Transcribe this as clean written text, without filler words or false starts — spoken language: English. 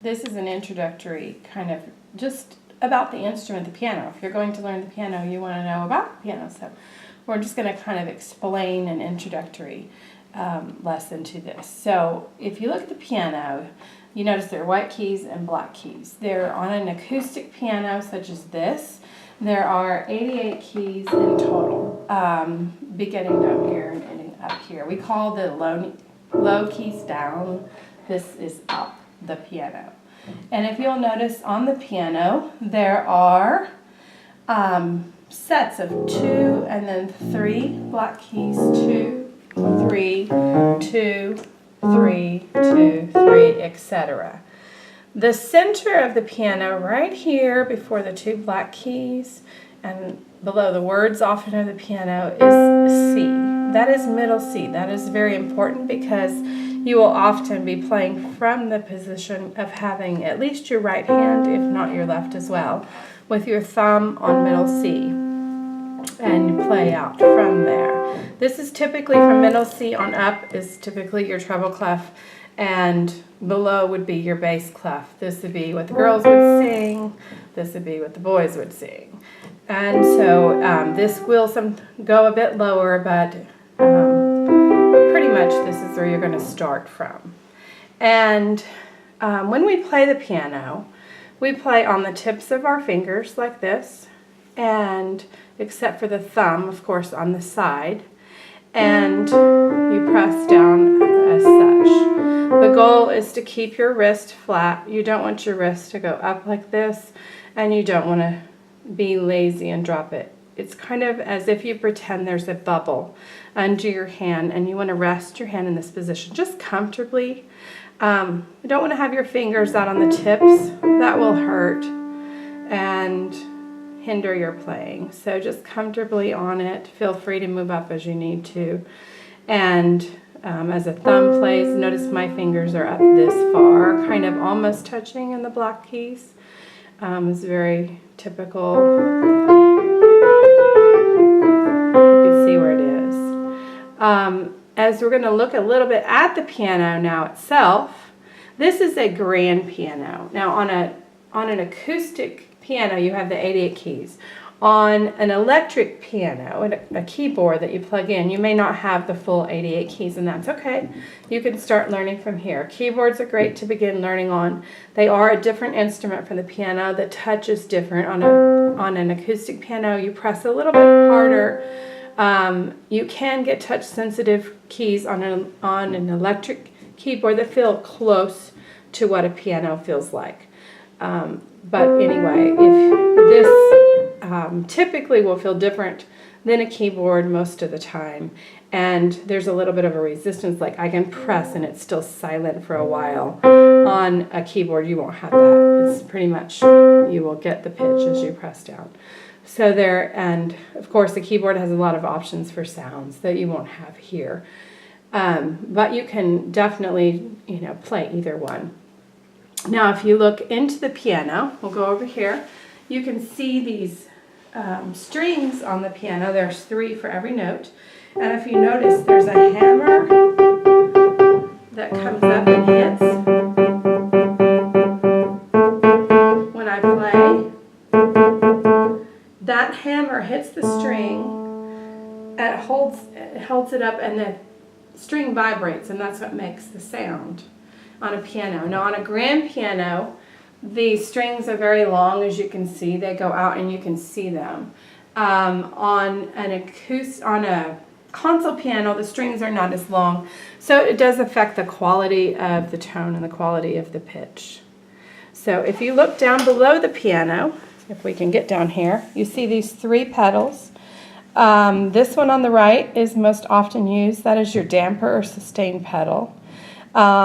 This is an introductory kind of just about the instrument, the piano. If you're going to learn the piano, you want to know about the piano. So we're just going to kind of explain an introductory lesson to this. So if you look at the piano, you notice there are white keys and black keys. They're on an acoustic piano such as this. There are 88 keys in total, beginning down here and ending up here. We call the low keys down. This is up the piano. And if you'll notice on the piano, there are sets of 2 and then 3 black keys, 2, 3, 2, 3, 2, 3, etc. The center of the piano right here before the 2 black keys and below the words often of the piano is C. That is middle C. That is very important because you will often be playing from the position of having at least your right hand, if not your left as well, with your thumb on middle C and play out from there. This is typically from middle C on up is typically your treble clef, and below would be your bass clef. This would be what the girls would sing. This would be what the boys would sing. And so this will go a bit lower, but pretty much this is where you're going to start from. And when we play the piano, we play on the tips of our fingers like this, and except for the thumb, of course, on the side, and you press down as such. The goal is to keep your wrist flat. You don't want your wrist to go up like this, and you don't want to be lazy and drop it. It's kind of as if you pretend there's a bubble under your hand and you want to rest your hand in this position just comfortably. You don't want to have your fingers out on the tips. That will hurt and hinder your playing. So just comfortably on it. Feel free to move up as you need to. And as the thumb plays, notice my fingers are up this far, kind of almost touching in the black keys. It's very typical. You can see where it is. As we're going to look a little bit at the piano now itself, this is a grand piano. Now on an acoustic piano you have the 88 keys. On an electric piano, a keyboard that you plug in, you may not have the full 88 keys, and that's okay. You can start learning from here. Keyboards are great to begin learning on. They are a different instrument from the piano. The touch is different. On an acoustic piano, you press a little bit harder. You can get touch-sensitive keys on an electric keyboard that feel close to what a piano feels like. But anyway, if this typically will feel different than a keyboard most of the time, and there's a little bit of a resistance, like I can press and it's still silent for a while. On a keyboard you won't have that. It's pretty much, you will get the pitch as you press down. So there, and of course the keyboard has a lot of options for sounds that you won't have here. But you can definitely, play either one. Now if you look into the piano, we'll go over here, you can see these strings on the piano. There's 3 for every note. And if you notice, there's a hammer that comes up and hits when I play. That hammer hits the string and it holds it up, and the string vibrates, and that's what makes the sound on a piano. Now on a grand piano, the strings are very long, as you can see. They go out and you can see them. On a console piano, the strings are not as long, so it does affect the quality of the tone and the quality of the pitch. So if you look down below the piano, if we can get down here, you see these 3 pedals. This one on the right is most often used. That is your damper or sustain pedal.